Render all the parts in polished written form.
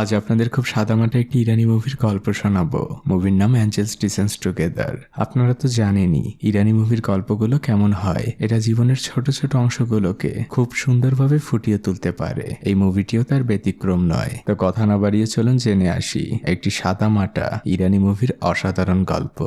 আজ আপনাদের খুব সাদামাটা একটি ইরানি মুভির গল্প শোনাবো। মুভির নাম অ্যাঞ্জেলস ডিসেন্স টুগেদার। আপনারা তো জানেনই ইরানি মুভির গল্পগুলো কেমন হয়। এটা জীবনের ছোট ছোট অংশগুলোকে খুব সুন্দরভাবে ফুটিয়ে তুলতে পারে। এই মুভিটিও তার ব্যতিক্রম নয়। তো কথা না বাড়িয়ে চলুন জেনে আসি একটি সাদামাটা ইরানি মুভির অসাধারণ গল্প।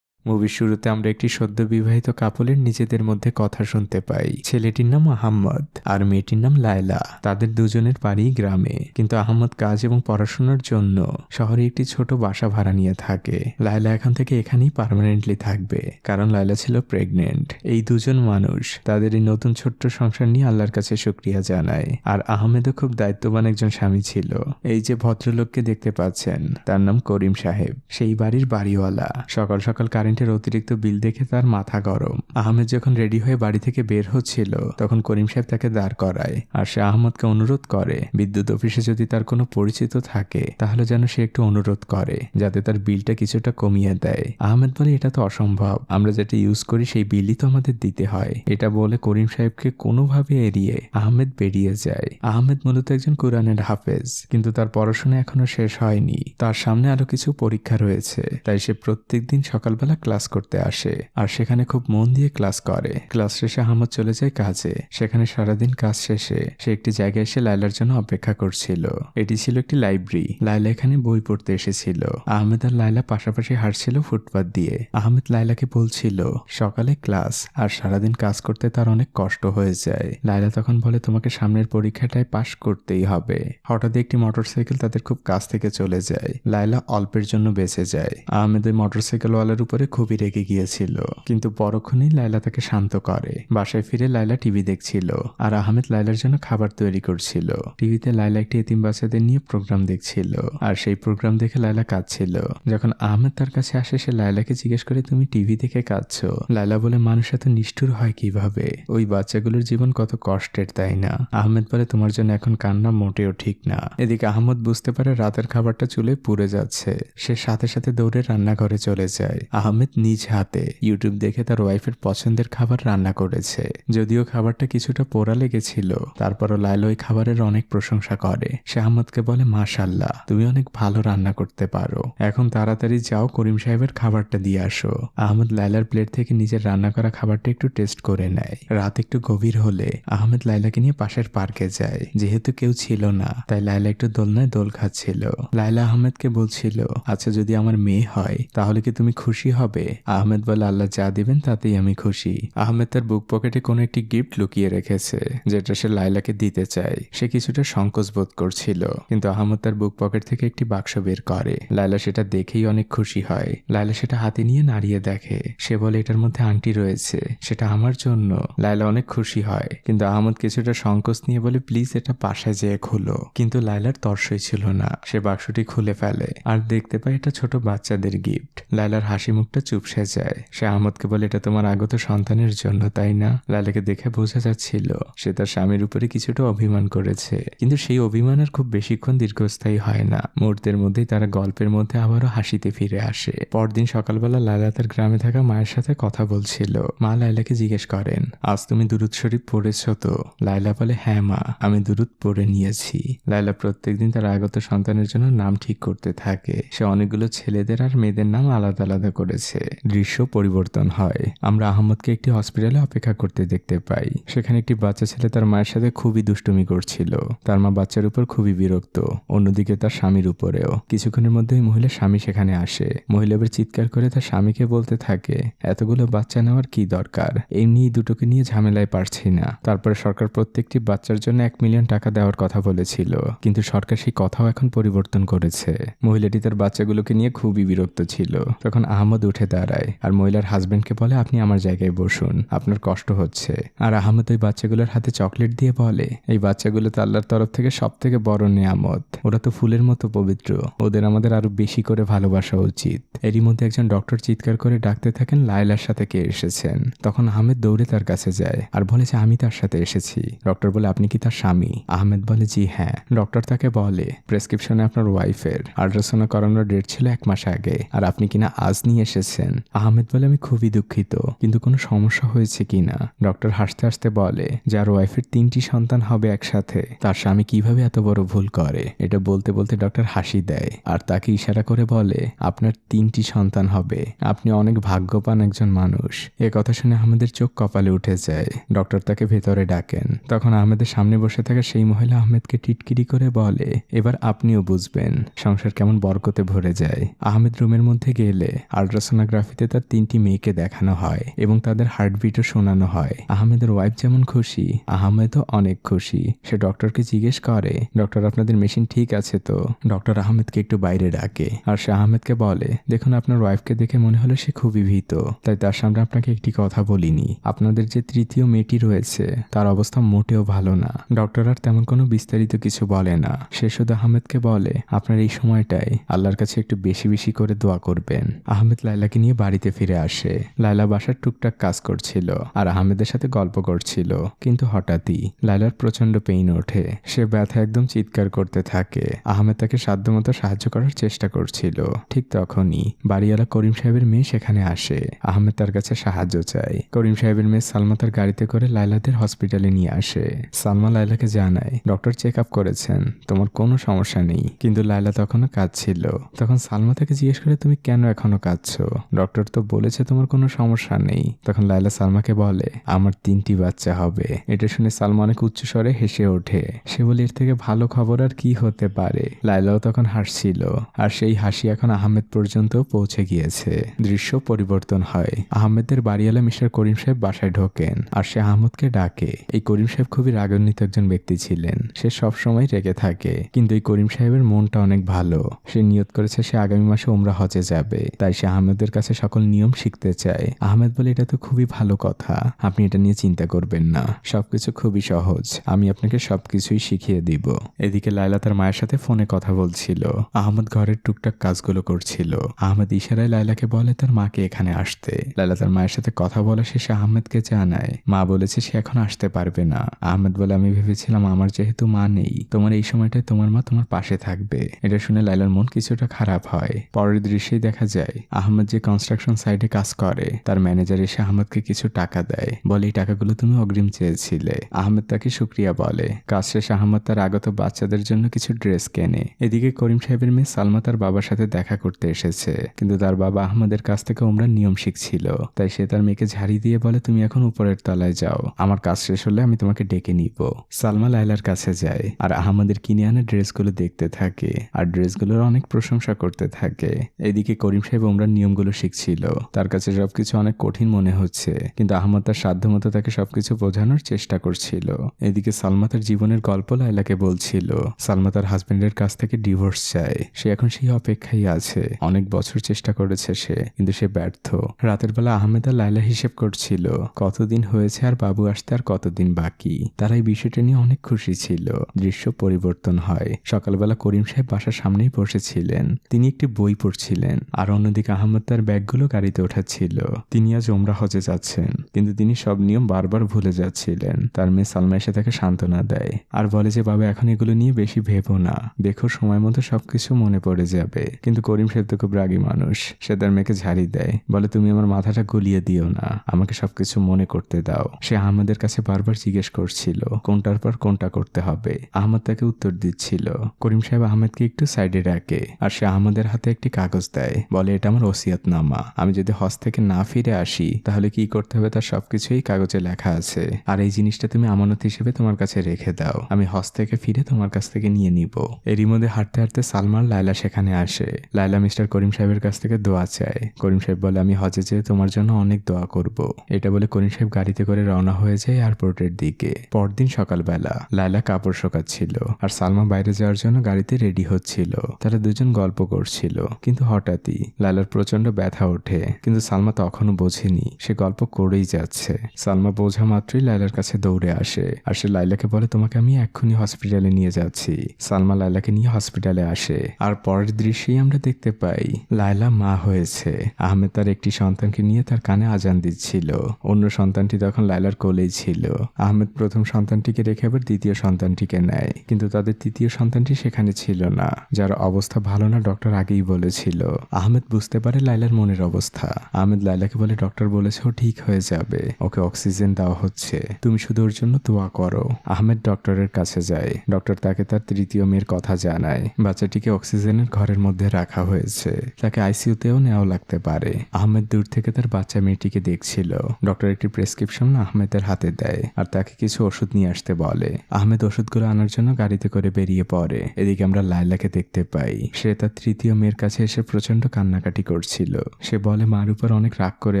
মুভির শুরুতে আমরা একটি সদ্য বিবাহিত কাপলের নিজেদের মধ্যে কথা শুনতে পাই। ছেলেটির নাম আহম্মদ আর মেয়েটির নাম লায়লা। তাদের দুজনের বাড়ি গ্রামে, কিন্তু আহম্মদ কাজ এবং পড়াশোনার জন্য শহরে একটি ছোট বাসা ভাড়া নিয়ে থাকে। লায়লা এখন থেকে এখানেই পার্মানেন্টলি থাকবে, কারণ লায়লা ছিল প্রেগনেন্ট। এই দুজন মানুষ তাদের এই নতুন ছোট্ট সংসার নিয়ে আল্লাহর কাছে শুকরিয়া জানায়। আর আহমেদও খুব দায়িত্ববান একজন স্বামী ছিল। এই যে ভদ্রলোককে দেখতে পাচ্ছেন, তার নাম করিম সাহেব, সেই বাড়ির বাড়িওয়ালা। সকাল সকাল কারেন্টের অতিরিক্ত বিল দেখে তার মাথা গরম। আহমেদ যখন রেডি হয়ে বাড়ি থেকে বের হচ্ছিল, তখন করিম সাহেব তাকে দাঁড় করায়। আর সে আহমদকে অনুরোধ করে বিদ্যুৎ অফিসে যদি তার কোনো পরিচিত থাকে তাহলে যেন সে একটু অনুরোধ করে যাতে তার বিলটা কিছুটা কমিয়ে দেয়। আহমেদ বলে, এটা তো অসম্ভব, আমরা যেটা ইউজ করি সেই বিলই তো আমাদের দিতে হয়। এটা বলে করিম সাহেবকে কোনোভাবে এড়িয়ে আহমেদ বেরিয়ে যায়। আহমেদ মূলত একজন কোরআনের হাফেজ, কিন্তু তার পড়াশোনা এখনো শেষ হয়নি। তার সামনে আরো কিছু পরীক্ষা রয়েছে, তাই সে প্রত্যেকদিন সকালবেলা ক্লাস করতে আসে আর সেখানে খুব মন দিয়ে ক্লাস করে। ক্লাস শেষে আহমদ চলে যায় কাজে। সেখানে সারাদিন কাজ শেষে সে একটি জায়গায় এসে লায়লার জন্য অপেক্ষা করছিল। এটি ছিল একটি লাইব্রেরি। লায়লা এখানে বই পড়তে এসেছিল। আহমেদ আর লায়লা পাশাপাশি হাঁটছিল ফুটপাত দিয়ে। আহমেদ লায়লাকে বলছিল সকালে ক্লাস আর সারাদিন কাজ করতে তার অনেক কষ্ট হয়ে যায়। লায়লা তখন বলে, তোমাকে সামনের পরীক্ষাটায় পাশ করতেই হবে। হঠাৎ একটি মোটরসাইকেল তাদের খুব কাছ থেকে চলে যায়। লায়লা অল্পের জন্য বেঁচে যায়। আহমেদ ওই মোটরসাইকেলওয়ালার উপরে খুবই রেগে গিয়েছিল, কিন্তু পরক্ষণেই লায়লা তাকে শান্ত করে। বাসায় ফিরে লায়লা টিভি দেখছিল আর আহমেদ লায়লার জন্য খাবার তৈরি করছিল। টিভিতে লায়লা একটি এতিম বাচ্চাদের নিয়ে প্রোগ্রাম দেখছিল আর সেই প্রোগ্রাম দেখে লায়লা কাঁদছিল। যখন আহমেদ তার কাছে আসে, সে লায়লাকে জিজ্ঞেস করে, তুমি টিভি দেখে কাঁদছো? লায়লা বলে, মানুষ এত নিষ্ঠুর হয় কিভাবে? ওই বাচ্চাগুলোর জীবন কত কষ্টের, তাই না? আহমেদ বলে, তোমার জন্য এখন কান্না মোটেও ঠিক না। এদিকে আহমদ বুঝতে পারে রাতের খাবারটা চুলে পুড়ে যাচ্ছে। সে সাথে সাথে দৌড়ে রান্নাঘরে চলে যায়। আহমেদ নিজ হাতে ইউটিউব দেখে তার ওয়াইফের পছন্দের খাবার রান্না করেছে। যদিও খাবারটা কিছুটা পোড়া লেগেছিল, তারপরও লায়লা ওই খাবারের অনেক প্রশংসা করে। সে আহমদকে বলে, মাশাআল্লাহ, তুমি অনেক ভালো রান্না করতে পারো। এখন তাড়াতাড়ি যাও, করিম সাহেবের খাবারটা দিয়ে আসো। আহমেদ লায়লার প্লেট থেকে নিজের রান্না করা খাবারটা একটু টেস্ট করে নেয়। রাত একটু গভীর হলে আহমেদ লায়লাকে নিয়ে পাশের পার্কে যায়। যেহেতু কেউ ছিল না, তাই লায়লা একটু দোলনায় দোল খাচ্ছিল। লায়লা আহমেদকে বলছিল, আচ্ছা যদি আমার মেয়ে হয় তাহলে কি তুমি খুশি হবে? আহমেদ বলে, আল্লাহ যা দিবেন তাতেই আমি খুশি। আহমেদ তার বুক পকেটে কোনো একটি গিফট লুকিয়ে রেখেছে, যেটা সে লায়লাকে দিতে চায়। সে কিছুটা সংকোচ বোধ করছিল, কিন্তু আহমেদ তার বুক পকেট থেকে একটি বাক্স বের করে। লায়লা সেটা দেখেই অনেক খুশি হয়। লায়লা সেটা হাতে নিয়ে নাড়িয়ে দেখে। সে বলে, এটার মধ্যে আংটি রয়েছে, সেটা আমার জন্য। লায়লা অনেক খুশি হয়, কিন্তু আহমেদ কিছুটা সংকোচ নিয়ে বলে, প্লিজ এটা বাসায় যেয়ে খুলো। কিন্তু লায়লার তর্সই ছিল না। সে বাক্সটি খুলে ফেলে আর দেখতে পায় এটা ছোট বাচ্চাদের গিফট। লায়লার হাসি মুখটা চুপসে যায়। সে আহমদকে বলে, এটা তোমার আগত সন্তানের জন্য, তাই না? লায়লাকে দেখে বোঝা যাচ্ছিল সে তার স্বামীর উপরে কিছুটা অভিমান করেছে, কিন্তু সেই অভিমান আর খুব বেশিক্ষণ দীর্ঘস্থায়ী হয় না। মুহূর্তের মধ্যেই তারা গল্পের মধ্যে আবারও হাসিতে ফিরে আসে। পরদিন সকালবেলা লায়লা তার গ্রামে থাকা মায়ের সাথে কথা বলছিল। মা লায়লাকে জিজ্ঞেস করেন, আজ তুমি দুরুদ শরীফ পড়েছ তো? লায়লা বলে, হ্যাঁ মা, আমি দুরুদ পড়ে নিয়েছি। লায়লা প্রত্যেকদিন তার আগত সন্তানের জন্য নাম ঠিক করতে থাকে। সে অনেকগুলো ছেলেদের আর মেয়েদের নাম আলাদা আলাদা করেছে। দৃশ্য পরিবর্তন হয়। আমরা আহমদকে একটি হসপিটালে অপেক্ষা করতে দেখতে পাই। সেখানে একটি বাচ্চা ছেলে তার মায়ের সাথে খুবই দুষ্টুমি করছিল। তার মা বাচ্চার উপর খুবই বিরক্ত, অন্যদিকে তার স্বামীর উপরেও। কিছুক্ষণের মধ্যে মহিলার স্বামী সেখানে আসে। মহিলা এবার চিৎকার করে তার স্বামীকে বলতে থাকে, এতগুলো বাচ্চা নেওয়ার কি দরকার? এমনি দুটোকে নিয়ে ঝামেলায় পারছি না। তারপরে সরকার প্রত্যেকটি বাচ্চার জন্য 1 মিলিয়ন টাকা দেওয়ার কথা বলেছিল, কিন্তু সরকার সেই কথাও এখন পরিবর্তন করেছে। মহিলাটি তার বাচ্চাগুলোকে নিয়ে খুবই বিরক্ত ছিল। তখন আহমদ উঠে দাঁড়ায় আর মহিলার হাজবেন্ডকে বলে, আপনি আমার জায়গায় বসুন, আপনার কষ্ট হচ্ছে। আর আহমদ ওই বাচ্চাগুলোর হাতে চকলেট দিয়ে বলে, এই বাচ্চাগুলো তো আল্লাহর তরফ থেকে সব থেকে বড় নেয়ামত। ওরা তো ফুলের মতো পবিত্র, ওদের আমাদের আরো বেশি করে ভালোবাসা উচিত। এরই মধ্যে একজন ডক্টর চিৎকার করে ডাকতে থাকেন, লায়লার সাথে কে এসেছেন? তখন আহমেদ দৌড়ে তার কাছে যায় আর বলে যে, আমি তার সাথে এসেছি। ডক্টর বলে, আপনি কি তার স্বামী? আহমেদ বলে, জি হ্যাঁ। ডক্টর তাকে বলে, প্রেসক্রিপশনে আপনার ওয়াইফের আল্ট্রাসাউন্ড করানোর ডেট ছিল 1 মাস আগে, আর আপনি কিনা আজ নিয়ে এসেছেন। উঠেছেন। আহমেদ বলে, আমি খুবই দুঃখিত, কিন্তু কোনো সমস্যা হয়েছে কিনা? ডক্টর হাসতে হাসতে বলে, যার ওয়াইফের 3টি সন্তান হবে একসাথে, তার স্বামী কিভাবে এত বড় ভুল করে? এটা বলতে বলতে ডক্টর হাসি দেয় আর তাকে ইশারা করে বলে, আপনার 3টি সন্তান হবে, আপনি অনেক ভাগ্যবান একজন মানুষ। এ কথা শুনে আহমেদের চোখ কপালে উঠে যায়। ডক্টর তাকে ভেতরে ডাকেন। তখন আহমেদের সামনে বসে থাকা সেই মহিলা আহমেদকে টিটকিরি করে বলে, এবার আপনিও বুঝবেন সংসার কেমন বরকতে ভরে যায়। আহমেদ রুমের মধ্যে গেলে আল্ট্রাসোনোগ্রাফিতে তার 3টি মেয়েকে দেখানো হয় এবং তাদের হার্টবিটও শোনানো হয়। আহমেদের ওয়াইফ যেমন খুশি, আহমেদও অনেক খুশি। সে ডক্টরকে জিজ্ঞেস করে, ডক্টর আপনাদের মেশিন ঠিক আছে তো? ডক্টর আহমেদকে একটু বাইরে ডাকে আর সে আহমেদকে বলে, দেখুন আপনার ওয়াইফকে দেখে মনে হলো সে খুবই ভীত, তাই তার সামনে আপনাকে একটি কথা বলিনি। আপনাদের যে 3য় মেয়েটি রয়েছে তার অবস্থা মোটেও ভালো না। ডক্টর আর তেমন কোনো বিস্তারিত কিছু বলে না। সে শুধু আহমেদকে বলে, আপনার এই সময়টাই আল্লাহর কাছে একটু বেশি বেশি করে দোয়া করবেন। আহমেদ লাইলাকে নিয়ে বাড়িতে ফিরে আসে। লাইলা বাসার টুকটাক কাজ করছিল আর আহমেদের সাথে গল্প করছিল, কিন্তু হঠাৎই লাইলার প্রচন্ড পেইন ওঠে। সে ব্যথা একদম চিৎকার করতে থাকে। আহমেদ তাকে সাধ্যমতো সাহায্য করার চেষ্টা করছিল। ঠিক তখনই বাড়িওয়ালা করিম সাহেবের মেয়ে সেখানে আসে। আহমেদ তার কাছে সাহায্য চায়। করিম সাহেবের মেয়ে সালমা তার গাড়িতে করে লাইলাদের হসপিটালে নিয়ে আসে। সালমা লাইলাকে জানায়, ডক্টর চেক আপ করেছেন, তোমার কোনো সমস্যা নেই। কিন্তু লাইলা তখনও কাঁদছিল। তখন সালমা তাকে জিজ্ঞেস করে, তুমি কেন এখনো কাঁদছো? ডক্টর তো বলেছে তোমার কোনো সমস্যা নেই। তখন লাইলা সালমাকে বলে, আমার 3টি বাচ্চা হবে। এটা শুনে সালমা অনেক উচ্চস্বরে হেসে ওঠে। সে বলে, এর থেকে ভালো খবর আর কি হতে পারে? লাইলাও তখন হাসছিল আর সেই হাসি এখন আহমেদ পর্যন্ত পৌঁছে গিয়েছে। দৃশ্য পরিবর্তন হয়। আহমেদের বাড়িওয়ালা মিস্টার করিম সাহেব বাসায় ঢোকেন আর সে আহমদকে ডাকে। এই করিম সাহেব খুবই রাগান্বিত একজন ব্যক্তি ছিলেন। সে সবসময় রেগে থাকে, কিন্তু এই করিম সাহেবের মনটা অনেক ভালো। সে নিয়ত করেছে সে আগামী মাসে ওমরা হজে যাবে, তাই সে আহমেদের কাছে সকল নিয়ম শিখতে চায়। আহমেদ বলে, এটা তো খুবই ভালো কথা, আপনি এটা নিয়ে চিন্তা করবেন না, সবকিছু খুবই সহজ, আমি আপনাকে সবকিছুই শিখিয়ে দিব। এদিকে লাইলা তার মায়ের সাথে ফোনে কথা বলছিল। আহমেদ ঘরের টুকটাক কাজগুলো করছিল। আহমেদ ইশারায় লাইলাকে বলে তার মাকে এখানে আসতে। লাইলা তার মায়ের সাথে কথা বলা শেষে আহমেদকে জানায়, মা বলেছে সে এখন আসতে পারবে না। আহমেদ বলে, আমি ভেবেছিলাম আমার যেহেতু মা নেই, তোমার এই সময়টায় তোমার মা তোমার পাশে থাকবে। এটা শুনে লাইলার মন কিছুটা খারাপ হয়। পরের দৃশ্যেই দেখা যায় আহমেদ যে কনস্ট্রাকশন সাইটে কাজ করে তার ম্যানেজার এসে আহমেদকে কিছু টাকা দেয়, বলে এই টাকাগুলো তুমি অগ্রিম চেয়েছিলে। আহমেদ তাকে শুক্রিয়া বলে। কাজ শেষে আহমেদ তার আগত বাচ্চাদের জন্য কিছু ড্রেস কেনে। এদিকে করিম সাহেবের মেয়ে সালমা তার বাবার সাথে দেখা করতে এসেছে, কিন্তু তার বাবা আহমেদের কাছ থেকে ওমরার নিয়ম শিখছিল, তাই সে তার মেয়েকে ঝাড়ি দিয়ে বলে, তুমি এখন উপরের তলায় যাও, আমার কাজ শেষ হলে আমি তোমাকে ডেকে নিব। সালমা লাইলার কাছে যায় আর আহমেদের কিনে আনা ড্রেসগুলো দেখতে থাকে আর ড্রেসগুলোর অনেক প্রশংসা করতে থাকে। এদিকে করিম সাহেব ওমরার নিয়মগুলো শিখছিল। তার কাছে সবকিছু অনেক কঠিন মনে হচ্ছে, কিন্তু আহমদ তার সাধ্যমতো তাকে সবকিছু বোঝানোর চেষ্টা করছিল। এদিকে সালমা তার জীবনের গল্প লাইলাকে বলছিল। সালমা তার হাজবেন্ডের কাছ থেকে ডিভোর্স চায়। সে এখন সেই অপেক্ষায় আছে। অনেক বছর চেষ্টা করেছে সে, কিন্তু সে ব্যর্থ। রাতের বেলা আহমেদ আর লাইলা হিসেব করছিল কতদিন হয়েছে আর বাবু আসতে আর কতদিন বাকি। তারা এই বিষয়টা নিয়ে অনেক খুশি ছিল। দৃশ্য পরিবর্তন হয়। সকালবেলা করিম সাহেব বাসার সামনেই বসেছিলেন। তিনি একটি বই পড়ছিলেন আর অন্যদিকে আহমেদ তার ব্যাগগুলো গাড়িতে ওঠাচ্ছিল। তিনি আজ ওমরা হজে যাচ্ছেন, কিন্তু তিনি সব নিয়ম বারবার ভুলে যাচ্ছিলেন। তার মেয়ে সালমা এসে তাকে সান্ত্বনা দেয় আর বলে যে, বাবা এখন এগুলো নিয়ে বেশি ভেবো না, দেখো সময় মতো সবকিছু মনে পড়ে যাবে। কিন্তু করিম সাহেব তো খুব রাগী মানুষ। সে তার মেয়েকে ঝাড়ি দেয়, বলে তুমি আমার মাথাটা গলিয়ে দিও না, আমাকে সবকিছু মনে করতে দাও। সে আহমেদের কাছে বারবার জিজ্ঞেস করছিল কোনটার পর কোনটা করতে হবে। আহমেদ তাকে উত্তর দিচ্ছিল। করিম সাহেব আহমেদকে একটু সাইডে রাখে আর সে আহমেদের হাতে একটি কাগজ দেয়, বলে এটা আমার ওসিয়তনামা, আমি যদি হজ থেকে না ফিরে আসি তাহলে কি করতে হবে তার সবকিছুই কাগজে লেখা আছে, আর এই জিনিসটা তুমি আমানত হিসেবে তোমার কাছে রেখে দাও, আমি হজ থেকে ফিরে তোমার কাছ থেকে নিয়ে নিব। এরই মধ্যে হাঁটতে হাঁটতে সালমার লাইলা সেখানে আসে। লাইলা মিস্টার করিম সাহেবের কাছ থেকে দোয়া চায়। করিম সাহেব বলে, আমি হজে যেয়ে তোমার জন্য অনেক দোয়া করব। এটা বলে করিম সাহেব গাড়িতে করে রওনা হয়ে যায় এয়ারপোর্টের দিকে। পরদিন সকালবেলা লাইলা কাপড় শোকাচ্ছিল আর সালমা বাইরে যাওয়ার জন্য গাড়িতে রেডি হচ্ছিল। তারা দুজন গল্প করছিল, কিন্তু হঠাৎই লাইলার প্রচন্ড ব্যথা ওঠে, কিন্তু সালমা তখনও বোঝেনি সে গল্প করেই যাচ্ছে। সালমা বোঝা মাত্রই লাইলার কাছে দৌড়ে আসে আর সে লাইলাকে বলে, তোমাকে আমি এক্ষুনি হসপিটালে নিয়ে যাচ্ছি। সালমা লাইলাকে নিয়ে হসপিটালে আসে আর পরের দৃশ্যেই আমরা দেখতে পাই লাইলা মা হয়েছে। আহমেদ তার একটি সন্তানকে নিয়ে তার কানে আজান দিচ্ছিল। অন্য সন্তানটি তখন লাইলার কোলেই ছিল। আহমেদ প্রথম সন্তানটিকে রেখে আবার দ্বিতীয় সন্তানটিকে নেয়, কিন্তু তাদের তৃতীয় সন্তানটি সেখানে ছিল না, যার অবস্থা ভালো না ডক্টর আগেই বলেছিল। আহমেদ বুঝতে পারে লাইলার মনের অবস্থা। আহমেদ লাইলাকে বলে ডক্টর বলেছে ও ঠিক হয়ে যাবে, ওকে অক্সিজেন দেওয়া হচ্ছে, তুমি শুধু ওর জন্য দোয়া করো। আহমেদ ডক্টরের কাছে যায়। ডক্টর তাকে তার তৃতীয় মেয়ের কথা জানায়। বাচ্চাটিকে অক্সিজেনের ঘরের মধ্যে রাখা হয়েছে, তাকে আইসিইউতেও নেওয়া লাগতে পারে। আহমেদ দূর থেকে তার বাচ্চা মেয়েটিকে দেখছিল। ডক্টর একটি প্রেসক্রিপশন আহমেদের হাতে দেয় আর তাকে কিছু ওষুধ নিয়ে আসতে বলে। আহমেদ ওষুধগুলো আনার জন্য গাড়িতে করে বেরিয়ে পড়ে। এদিকে আমরা লাইলাকে দেখতে পাই। সে তার তৃতীয় মেয়ের কাছে এসে প্রচন্ড কান্নাকাটি করছিল। সে বলে, মার উপর অনেক রাগ করে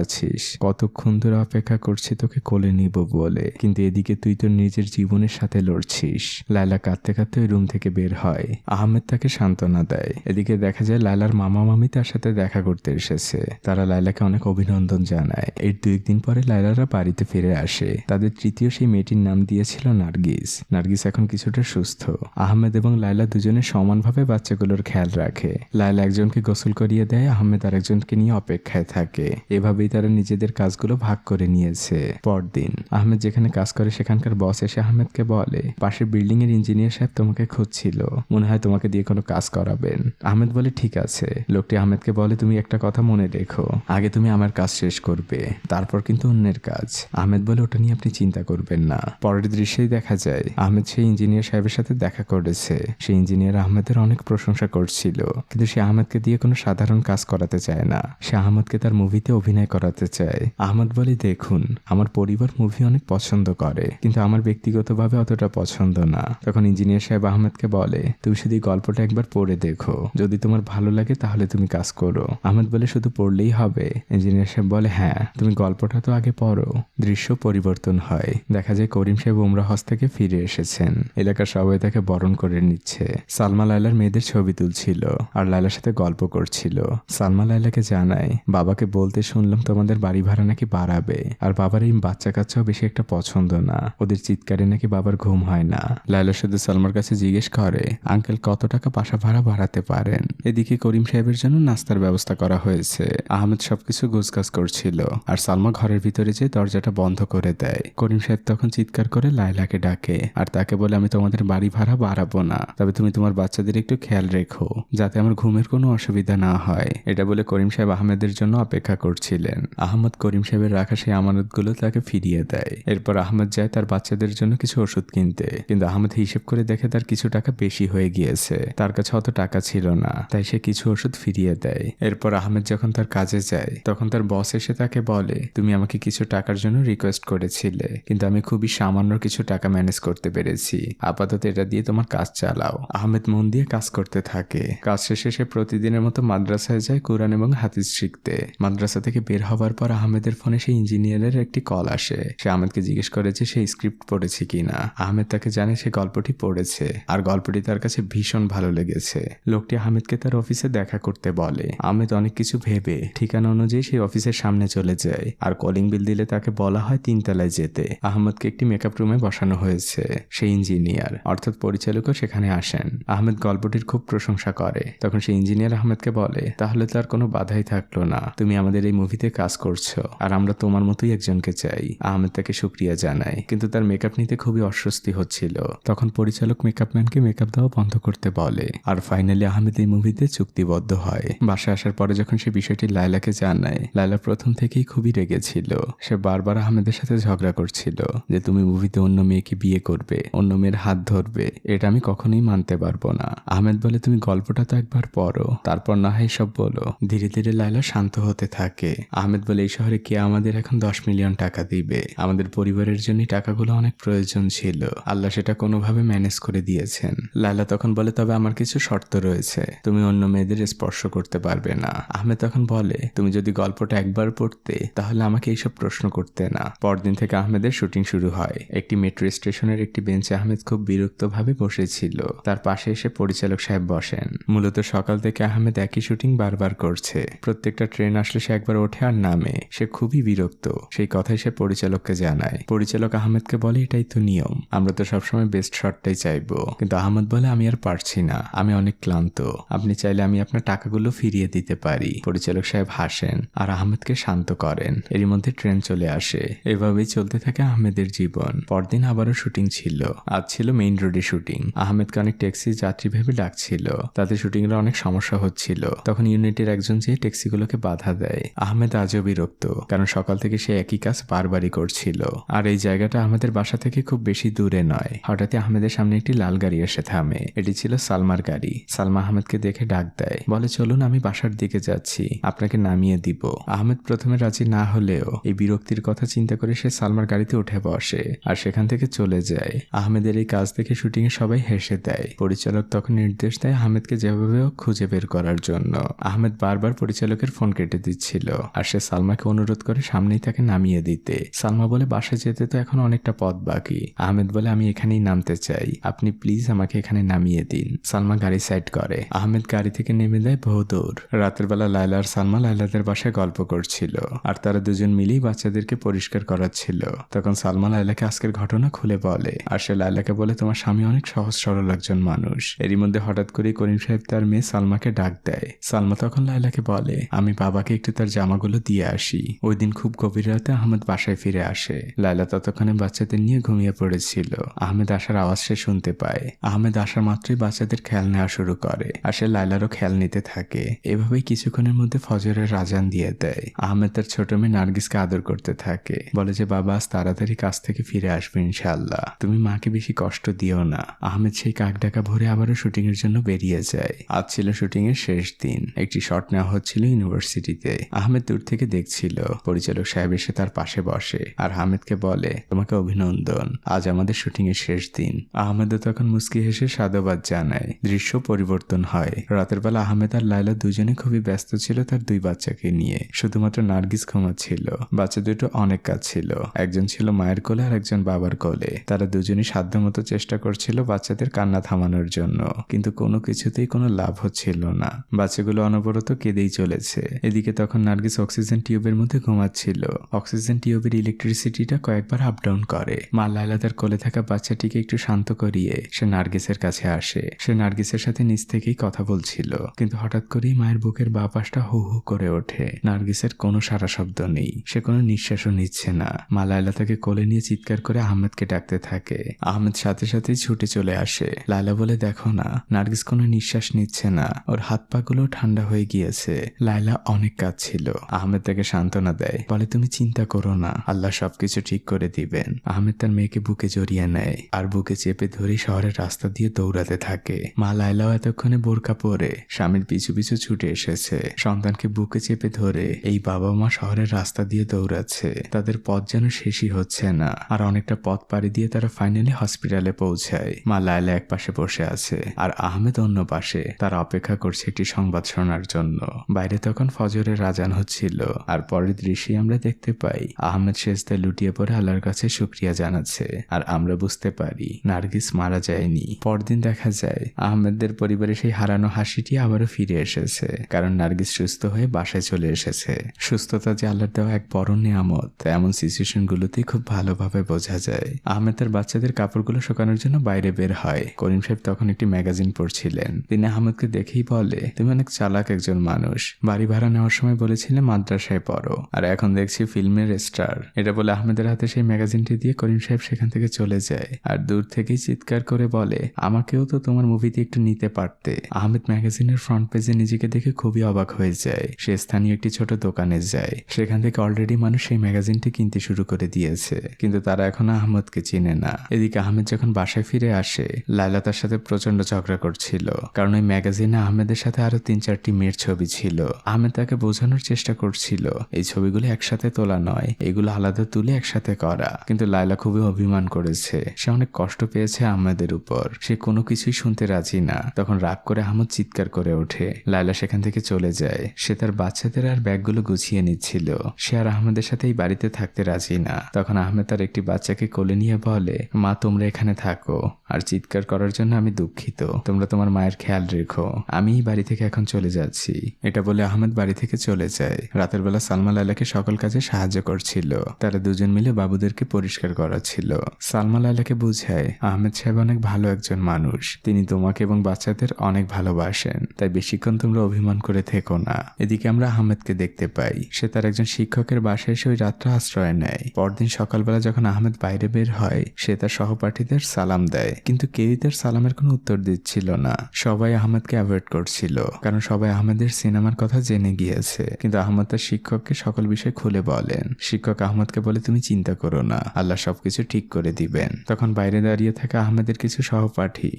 আছিস, কতক্ষণ ধরে অপেক্ষা করছি তোকে কোলে নিব বলে, কিন্তু এদিকে তুই তোর নিজের জীবনের সাথে লড়ছিস। লাইলা কাঁদতে কাঁদতে ওই রুম থেকে বের হয়। আহমেদ তাকে সান্ত্বনা দেয়। এদিকে দেখা যায় লাইলার মামা মামি তার সাথে দেখা করতে এসেছে। তারা লাইলাকে অনেক অভিনন্দন জানায়। এর 2 দিন পরে লাইলারা বাড়িতে ফিরে আসে। তাদের তৃতীয় সেই মেয়েটির নাম দিয়েছিল নার্গিস। নার্গিস এখন কিছুটা সুস্থ। আহমেদ এবং লাইলা দুজনে সমানভাবে বাচ্চাগুলোর খেয়াল রাখে। লাইলা একজনকে গোসল করিয়ে দেয়, আহমেদ আরেকজনকে নিয়ে অপেক্ষায় থাকে। এভাবেই তারা নিজেদের কাজগুলো ভাগ করে নিয়েছে। পরদিন আহমেদ যেখানে কাজ করে সেখানকার বস এসে আহমেদকে বলে, পাশের বিল্ডিং এর ইঞ্জিনিয়ার সাহেব তোমাকে খুঁজছিল, মনে হয় তোমাকে দিয়ে কোনো কাজ করাবেন। আহমেদ বলে ঠিক আছে। লোকটি আহমেদকে বলে, তুমি একটা কথা মনে রেখো, আগে তুমি আমার কাজ শেষ করবে, তারপর কিন্তু অন্যের কাজ। আহমেদ বলে, ওটা নিয়ে আপনি চিন্তা করবেন না। পরের দৃশ্যেই দেখা যায় আহমেদ সেই ইঞ্জিনিয়ার সাহেবের সাথে দেখা করেছে। সেই ইঞ্জিনিয়ার আহমেদের অনেক প্রশংসা করছিল, কিন্তু সে আহমেদকে দিয়ে কোনো সাধারণ কাজ করাতে চায় না। সে আহমেদকে তার মুভিতে অভিনয় করাতে চায়। আহমেদ বলে, দেখুন আমার পরিবার মুভি অনেক পছন্দ করে, কিন্তু আমার ব্যক্তিগতভাবে অতটা পছন্দ না। তখন ইঞ্জিনিয়ার সাহেব আহমেদকে বলে, তুমি শুধু গল্পটা একবার পড়ে দেখো, যদি তোমার ভালো লাগে তাহলে তুমি কাজ করো। আহমেদ বলে, শুধু পড়লেই হবে? ইঞ্জিনিয়ার সাহেব বলে, হ্যাঁ, তুমি গল্পটা তো আগে পড়ো। দৃশ্য পরিবর্তন হয়। দেখা যায় করিম সাহেব উমরা হজ থেকে ফিরে এসেছেন। এলাকার সবাই তাকে বরণ করে নিচ্ছে। সালমা লাইলার মেয়েদের ছবি তুলছিল আর লাইলার সাথে গল্প করছিল। সালমা লাইলাকে জানায়, বাবাকে বলতে শুনলাম তোমাদের বাড়ি ভাড়া নাকি বাড়াবে, আর বাবার এই বাচ্চা কাচ্চাও বেশি একটা পছন্দ না, ওদের চিৎকারে নাকি বাবার ঘুম হয় না। লাইলা শুধু সালমার কাছে জিজ্ঞেস করে, আঙ্কেল কত টাকা বাসা ভাড়া বাড়াতে পারেন? এদিকে করিম সাহেবের জন্য নাস্তার ব্যবস্থা করা হয়েছে। আহমেদ সবকিছু গোছগাছ করছিল আর সালমা ঘরের ভিতরে যে দরজাটা বন্ধ করে দেয়। করিম সাহেব তখন চিৎকার করে লাইলাকে ডাকে আর তাকে বলে, আমি তোমাদের বাড়ি ভাড়া বাড়াবো না, তবে তুমি তোমার বাচ্চাদের একটু খেয়াল রেখো যাতে আমার ঘুমের কোনো অসুবিধা না হয়। এটা বলে করিম সাহেব আহমেদের জন্য অপেক্ষা করছিলেন। আহমদ করিম সাহেবের রাখা সেই আমানতগুলো তাকে ফিরিয়ে দেয়। এরপর আহমেদ যায় তার বাচ্চাদের জন্য কিছু ওষুধ কিনতে, কিন্তু আহমেদ হিসেব করে দেখে তার কিছু টাকা বেশি হয়ে গিয়েছে। তার কাছে অত টাকা ছিল না, তাই সে কিছু ওষুধ ফিরিয়ে দেয়। এরপর আহমেদ যখন তার কাজে যায় তখন তার বস এসে তাকে বলে, তুমি আমাকে কিছু টাকার জন্য রিকোয়েস্ট করেছিলে, কিন্তু আমি খুবই সামান্য কিছু টাকা ম্যানেজ করতে পেরেছি, আপাতত এটা দিয়ে তোমার কাজ চালাও। আহমেদ মন দিয়ে কাজ করতে থাকে। কাজ শেষে সে প্রতিদিনের মতো মাদ্রাসায় যায় কোরআন এবং হাদিস শিখতে। মাদ্রাসা থেকে বের হবার পর আহমেদের ফোনে সেই ইঞ্জিনিয়ারের একটি কল আসে। সে আহমেদকে জিজ্ঞেস করে যে সে স্ক্রিপ্ট পড়েছে কিনা। আহমেদ তাকে জানে সে গল্পটি পড়েছে আর গল্পটি তার কাছে ভীষণ ভালো লেগেছে। লোকটি আহমেদকে তার অফিসে দেখা করতে বলে। আহমেদ অনেক কিছু ভেবে ঠিকানা অনুযায়ী সেই অফিসের সামনে চলে যায় আর কলিং বেল দিলে তাকে বলা হয় 3 তলায় যেতে। আহমেদকে একটি মেকআপ রুমে বসানো হয়েছে। সেই ইঞ্জিনিয়ার অর্থাৎ পরিচালকও সেখানে আসেন। আহমেদ গল্পটির খুব প্রশংসা করে। তখন সেই ইঞ্জিনিয়ার আহমেদকে বলে, তাহলে তার কোনো বাধাই থাকলো না, তুমি আমাদের এই মুভিতে কাজ করছো আর আমরা তোমার মতোই একজনকে চাই। আহমেদ তাকে শুক্রিয়া জানায়, কিন্তু তার মেকআপ নিতে খুবই অস্বস্তি হচ্ছিল। তখন পরিচালক মেকআপম্যানকে মেকআপ দেওয়া বন্ধ করতে বলে আর ফাইনালি আহমেদ এই মুভিতে চুক্তিবদ্ধ হয়। বাসায় আসার পরে যখন সে বিষয়টি লাইলাকে জানায়, লাইলা প্রথম থেকেই খুবই রেগেছিল। সে বারবার আহমেদের সাথে ঝগড়া করছিল যে তুমি মুভিতে অন্য মেয়েকে বিয়ে করবে, অন্য মেয়ের হাত ধরবে, এটা আমি কখনোই মানতে পারবো না। আহমেদ বলে, তুমি গল্পটা তো একবার পড়ো, তারপর না হয় সব বলো। ধীরে ধীরে লাইলা শান্ত হতে থাকে। আহমেদ বলে, এই শহরে কে আমাদের এখন 10 মিলিয়ন টাকা দিবে? আমাদের পরিবারের জন্য টাকাগুলো অনেক প্রয়োজন ছিল, আল্লাহ সেটা কোনোভাবে ম্যানেজ করে দিয়েছেন। লাইলা তখন বলে, তবে আমার কিছু শর্ত রয়েছে, তুমি অন্য মেয়েদের স্পর্শ করতে পারবে না। আহমেদ তখন বলে, তুমি যদি গল্পটা একবার পড়তে তাহলে আমাকে এইসব প্রশ্ন করতে না। পরদিন থেকে আহমেদের শুটিং শুরু হয়। একটি মেট্রো স্টেশনের একটি বেঞ্চে আহমেদ খুব বিরক্তভাবে বসেছিল। তার পাশে এসে পরিচালক সাহেব বসেন। মূলত সকাল থেকে আহমেদ একই শুটিং বারবার করছে। প্রত্যেকটা ট্রেন আসলে সে একবার ওঠে আর নামে। সে খুবই বিরক্ত। সেই কথাই সে পরিচালককে জানায়। পরিচালক আহমেদকে বলে, এটাই তো নিয়ম, আমরা তো সবসময় বেস্ট শটটাই চাইবো। কিন্তু আহমেদ বলে, আমি আর পারছি না, আমি অনেক ক্লান্ত, আপনি চাইলে আমি আপনার টাকাগুলো ফিরিয়ে দিতে পারি। পরিচালক সাহেব হাসেন আর আহমেদকে শান্ত করেন। এরই মধ্যে ট্রেন চলে আসে। এভাবেই চলতে থাকে আহমেদের জীবন। পরদিন আবারও শুটিং ছিল। আজ ছিল মেইন রোডে শুটিং। আহমেদকে অনেক ট্যাক্সি যাত্রী ভেবে ডাকছিল, তাতে শুটিং এর অনেক সমস্যা হচ্ছিল। তখন ইউনিটের একজন লোকজন যেয়ে ট্যাক্সিগুলোকে বাধা দেয়। আহমেদ আজও বিরক্ত, কারণ সকাল থেকে সে একই কাজ বারবারই করছিল। আর এই জায়গাটা আমাদের বাসা থেকে খুব বেশি দূরে নয়। হঠাৎই আহমেদের সামনে একটি লাল গাড়ি এসে থামে। এটি ছিল সালমার গাড়ি। সালমা আহমেদকে দেখে ডাক দেয়, বলে চলুন আমি বাসার দিকে যাচ্ছি, আপনাকে নামিয়ে দিব। আহমেদ প্রথমে রাজি না হলেও এই বিরক্তির কথা চিন্তা করে সে সালমার গাড়িতে উঠে বসে আর সেখান থেকে চলে যায়। আহমেদের এই কাজ দেখে শুটিং এ সবাই হেসে দেয়। পরিচালক তখন নির্দেশ দেয় আহমেদকে যেভাবে হোক খুঁজে বের করার জন্য। আহমেদ বারবার পরিচালকের ফোন কেটে দিচ্ছিল আর সে সালমাকে অনুরোধ করে সামনেই তাকে নামিয়ে দিতে। সালমা বলে বাসায় যেতে তো এখন অনেকটা পথ বাকি। আহমেদ বলে আমি এখানেই নামতে চাই, আপনি প্লিজ আমাকে এখানে নামিয়ে দিন। সালমা গাড়ি সাইড করে। আহমেদ গাড়ি থেকে নেমে দেয় বহুদূর। রাতের বেলা লায়লা আর সালমা লায়লাদের বাসায় গল্প করছিল আর তারা দুজন মিলেই বাচ্চাদেরকে পরিষ্কার করাচ্ছিল। তখন সালমা লায়লাকে আজকের ঘটনা খুলে বলে আর সে লায়লাকে বলে তোমার স্বামী অনেক সহজ সরল একজন মানুষ। এরই মধ্যে হঠাৎ করে করিম সাহেব তার মেয়ে সালমাকে ডাক দেয়। সালমা তখন লায়লাকে বলে আমি বাবাকে একটু তার জামাগুলো দিয়ে আসি। ওই দিন খুব গভীর রাতে আহমেদ বাসায় ফিরে আসে। লায়লা ততক্ষণে বাচ্চাদের নিয়ে ঘুমিয়ে পড়েছিল। আহমেদ আসার আওয়াজ সে শুনতে পায়। আহমেদ আসার মাত্রই বাচ্চাদের খেয়াল নেওয়া শুরু করে আর সে লায়লারও খেয়াল নিতে থাকে। এভাবেই কিছুক্ষণের মধ্যে ফজরের আজান দিয়ে দেয়। আহমেদ তার ছোট মেয়ে নার্গিসকে আদর করতে থাকে, বলে যে বাবা আজ তাড়াতাড়ি কাজ থেকে ফিরে আসবে ইনশাআল্লাহ, তুমি মাকে বেশি কষ্ট দিও না। আহমেদ সেই কাক ডাকা ভরে আবারও শুটিং এর জন্য বেরিয়ে যায়। আজ ছিল শুটিং এর শেষ দিন। একটি শট নেওয়া হচ্ছিল ইউনিভার্সিটিতে। আহমেদ দূর থেকে দেখছিল। পরিচালক সাহেব এসে তার পাশে বসে আর আহমেদকে বলে তোমাকে অভিনন্দন, আজ আমাদের শুটিং এর শেষ দিন। আহমেদও তখন মুস্কি হেসে সাধুবাদ জানায়। দৃশ্য পরিবর্তন হয়। রাতের বেলা আহমেদ আর লায়লা দুজনে খুবই ব্যস্ত ছিল তার দুই বাচ্চাকে নিয়ে। শুধুমাত্র নার্গিস ঘুমাচ্ছিল। বাচ্চা দুটো অনেক কাজ ছিল। একজন ছিল মায়ের কোলে আর একজন বাবার কোলে। তারা দুজনই সাধ্যমতো চেষ্টা করছিল বাচ্চাদের কান্না থামানোর জন্য, কিন্তু কোনো কিছুতেই কোনো লাভ হচ্ছিল না। বাচ্চাগুলো অনবরত কেঁদেই চলেছে। এদিকে তখন নার্গিস অক্সিজেন টিউবের মধ্যে ঘুমাচ্ছিল। অক্সিজেন টিউবের ইলেকট্রিসিটিটা কয়েকবার আপ ডাউন করে। মা লায়লা তার কোলে থাকা বাচ্চাটিকে একটু শান্ত করিয়ে সে নার্গিসের কাছে আসে। সে নার্গিসের সাথে নিজ থেকেই কথা বলছিল, কিন্তু হঠাৎ করেই মায়ের বুকের বাঁ পাশটা হু হু করে ওঠে। নার্গিসের কোনো সারা শব্দ নেই, সে কোনো নিঃশ্বাসও নিচ্ছে না। মা লায়লা তাকে কোলে নিয়ে চিৎকার করে আহমেদকে ডাকতে থাকে। আহমেদ সাথে সাথেই ছুটে চলে আসে। লায়লা বলে দেখো না, নার্গিস কোনো নিঃশ্বাস নিচ্ছে না, ওর হাত পা গুলো ঠান্ডা হয়ে গিয়েছে। লায়লা অনেক কাঁদছিল। আহমেদ তাকে সান্ত্বনা দেয়, বলে তুমি চিন্তা করো না, আল্লাহ সবকিছু ঠিক করে দিবেন। আহমেদ তার মেয়েকে বুকে জড়িয়ে নেয় আর বুকে চেপে ধরে শহরের রাস্তা দিয়ে দৌড়াতে থাকে। মা লায়লাও এতক্ষণে বোরকা পরে স্বামীর পিছু পিছু ছুটে এসেছে। সন্তানকে বুকে চেপে ধরে এই বাবা মা শহরের রাস্তা দিয়ে দৌড়াচ্ছে। তাদের পথ যেন শেষই হচ্ছে না। আর অনেকটা পথ পাড়ি দিয়ে তারা ফাইনালি হসপিটালে পৌঁছায়। মা লায়লা এক পাশে বসে আছে আর আহমেদ অন্য পাশে। তারা অপেক্ষা করছে একটি সংবাদ শোনার জন্য। বাইরে তখন ফজরের আজান হচ্ছিল আর পরের দৃশ্যে আমরা দেখতে পাই আহমেদ সেজদায় লুটিয়ে পড়ে আল্লাহর কাছে শুকরিয়া জানাচ্ছে। আর আমরা বুঝতে পারি নার্গিস মারা যায়নি। পরদিন দেখা যায় আহমেদদের পরিবারে সেই হারানো হাসিটি আবারও ফিরে এসেছে, কারণ নার্গিস সুস্থ হয়ে বাসায় চলে এসেছে। সুস্থতা যে আল্লাহর দেওয়া এক বড় নিয়ামত, এমন সিচুয়েশন গুলোতেই খুব ভালোভাবে বোঝা যায়। আহমেদ তার বাচ্চাদের কাপড়গুলো শুকানোর জন্য বাইরে বের হয়। করিম সাহেব তখন একটি ম্যাগাজিন পড়ছিলেন। তিনি আহমেদকে দেখেই বলে তুমি অনেক চালাক একজন মানুষ। বাড়ি ভাড়া নেওয়ার সময় বলেছিলে মাদ্রাসায় পড়ো, আর এখন দেখছি ফিল্মের স্টার। এটা বলে আহমেদের হাতে সেই ম্যাগাজিনটি দিয়ে করিম সাহেব সেখান থেকে চলে যায় আর দূর থেকেই চিৎকার করে বলে আমাকেও তো তোমার মুভিতে একটু নিতে পারতে। আহমেদ ম্যাগাজিনের ফ্রন্ট পেজে নিজেকে দেখে খুবই অবাক হয়ে যায়। সে স্থানীয় একটি ছোট দোকানে যায়। সেখান থেকে অলরেডি মানুষ সেই ম্যাগাজিনটি কিনতে শুরু করে দিয়েছে, কিন্তু তারা এখন আহমেদকে চিনে না। এদিকে আহমেদ যখন বাসায় ফিরে আসে, লায়লা তার সাথে প্রচন্ড ঝগড়া করছিল, কারণ ওই ম্যাগাজিনে আহমেদের সাথে আরো 3-4টি মেয়ের ছবি ছিল। আহমেদ তাকে বোঝানোর চেষ্টা করছিল এই ছবিগুলো একসাথে তোলা নয়, এগুলো আলাদা তুলে একসাথে করা, কিন্তু লায়লা খুবই অভিমান করেছে। সে অনেক কষ্ট পেয়েছে আহমেদের উপর। সে কোনো কিছুই শুনতে রাজি না। তখন রাগ করে আহমেদ চিৎকার করে ওঠে। লায়লা সেখান থেকে চলে যায়। সে তার বাচ্চাদের আর ব্যাগগুলো গুছিয়ে নিচ্ছিল। সে আর আহমেদের সাথে এই বাড়িতে থাকতে রাজি না। তখন আহমেদ তার একটি বাচ্চাকে কোলে নিয়ে বলে মা তোমরা এখানে থাকো, আর চিৎকার করার জন্য আমি দুঃখিত। তোমরা তোমার মায়ের খেয়াল রেখো, আমি এই বাড়ি থেকে এখন চলে যাচ্ছি। এটা বলে আহমেদ বাড়ি থেকে চলে যায়। রাতের বেলা সালমা লায়লাকে সকল কাজে সাহায্য করছিল। তারা দুজন মিলে বাবুদেরকে পরিষ্কার করাচ্ছিল। সালমা লায়লাকে বুঝায় আহমেদ সাহেব অনেক ভালো একজন মানুষ, তিনি তোমাকে এবং বাচ্চাদের অনেক ভালোবাসেন, তাই বেশিক্ষণ তোমরা অভিমান করে থেকো না। এদিকে আমরা আহমেদকে দেখতে পাই। সে তার একজন শিক্ষকের বাসায় এসে ওই রাতটা আশ্রয় নেয়। পরদিন সকালবেলা যখন আহমেদ বাইরে বের হয়, সে তার সহপাঠীদের সালাম দেয়, কিন্তু কেউই তার সালামের কোনো উত্তর দিচ্ছিল না। সবাই আহমেদকে অ্যাভয়েড করছিল, কারণ সবাই আহমেদের সিনেমার কথা জেনে গিয়েছে, কিন্তু আহমদ তার শিক্ষককে সকল বিষয় খুলে বলেন। শিক্ষক আহমদকে বলে, তুমি চিন্তা করো না, আল্লাহ সবকিছু ঠিক করে দিবেন। তখন বাইরে দাঁড়িয়ে থাকা আহমেদের কিছু সহপাঠী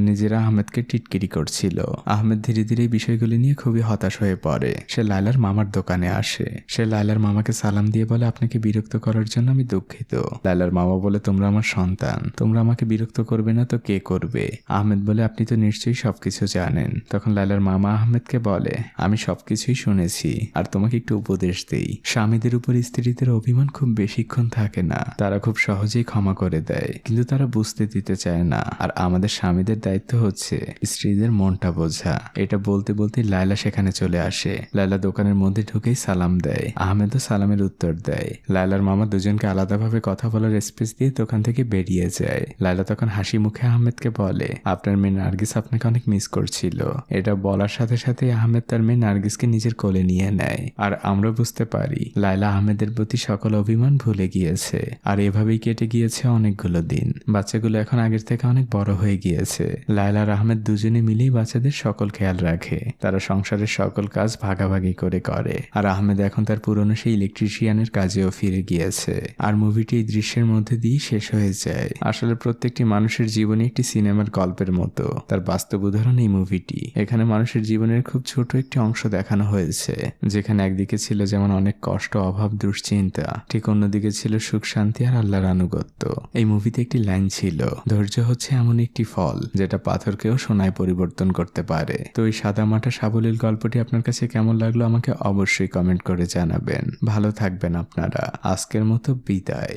নিজেরা আহমেদকে টিটকিরি করছিল। আহমেদ ধীরে ধীরে এই বিষয়গুলি নিয়ে খুবই হতাশ হয়ে পড়ে। সে লায়লার মামার দোকানে আসে। সে লায়লার মামাকে সালাম দিয়ে বলে, আপনাকে বিরক্ত করার জন্য আমি দুঃখিত। লায়লার মামা বলে, তোমরা আমার সন্তান, তোমরা আমাকে বিরক্ত করবে না তো কে করবে? আহমেদ বলে, আপনি তো নিশ্চয়ই সবকিছু জানেন। তখন লায়লার মামা আহমেদকে বলে, আমি সবকিছুই শুনেছি, আর তোমাকে একটু উপদেশ দেই। স্বামীদের উপর স্ত্রীদের অভিমান খুব বেশিক্ষণ থাকে না, তারা খুব সহজেই ক্ষমা করে দেয়, কিন্তু তারা বুঝতে দিতে চায় না। আর আমাদের স্বামীদের দায়িত্ব হচ্ছে স্ত্রীদের মনটা বোঝা। এটা বলতে বলতে লায়লা সেখানে চলে আসে। লায়লা দোকানের মধ্যে ঢুকেই সালাম দেয়। আহমেদও সালামের উত্তর দেয়। লায়লার মামা দুজনকে আলাদাভাবে কথা বলার স্পেস দিয়ে দোকান থেকে বেরিয়ে যায়। লায়লা তখন হাসি মুখে আহমেদকে বলে, আপনার মেয়ে নার্গিস আপনাকে অনেক মিস করছিল। এটা বলার সাথে সাথে আহমেদ তার মেয়ে নার্গিসকে নিজের কোলে নিয়ে নেয়। আর আমরা বুঝতে পারি লায়লা আহমেদের প্রতি সকল অভিমান ভুলে গিয়েছে। আর এভাবেই কেটে গিয়েছে অনেকগুলো দিন। বাচ্চাগুলো এখন আগের থেকে অনেক বড় হয়ে গিয়েছে। লায়লা আর আহমেদ দুজনে মিলেই বাচ্চাদের সকল খেয়াল রাখে। তারা সংসারের সকল কাজ ভাগাভাগি করে। আর আহমেদ এখন তার পুরনো সেই ইলেকট্রিশিয়ানের কাজেও ফিরে গিয়েছে। আর মুভিটি এই দৃশ্যের মধ্যে দিয়ে শেষ হয়ে যায়। আসলে প্রত্যেকটি মানুষের জীবনে একটি সিনেমার গল্পের মতো, তার বাস্তব উদাহরণ এই মুভিটি। এখানে মানুষের জীবনের খুব ছোট একটি অংশ দেখানো হয়েছে, যেখানে একদিকে ছিল যেমন অনেক কষ্ট, অভাব, দুশ্চিন্তা, ঠিক অন্যদিকে ছিল সুখ, শান্তি আর আল্লাহর আনুগত্য। এই মুভিতে একটি লাইন ছিল, ধৈর্য হচ্ছে এমন একটি ফল যেটা পাথরকেও সোনায় পরিবর্তন করতে পারে। তো এই সাদামাটা সাবলীল গল্পটি আপনার কাছে কেমন লাগলো আমাকে অবশ্যই কমেন্ট করে জানাবেন। ভালো থাকবেন আপনারা। আজকের মতো বিদায়।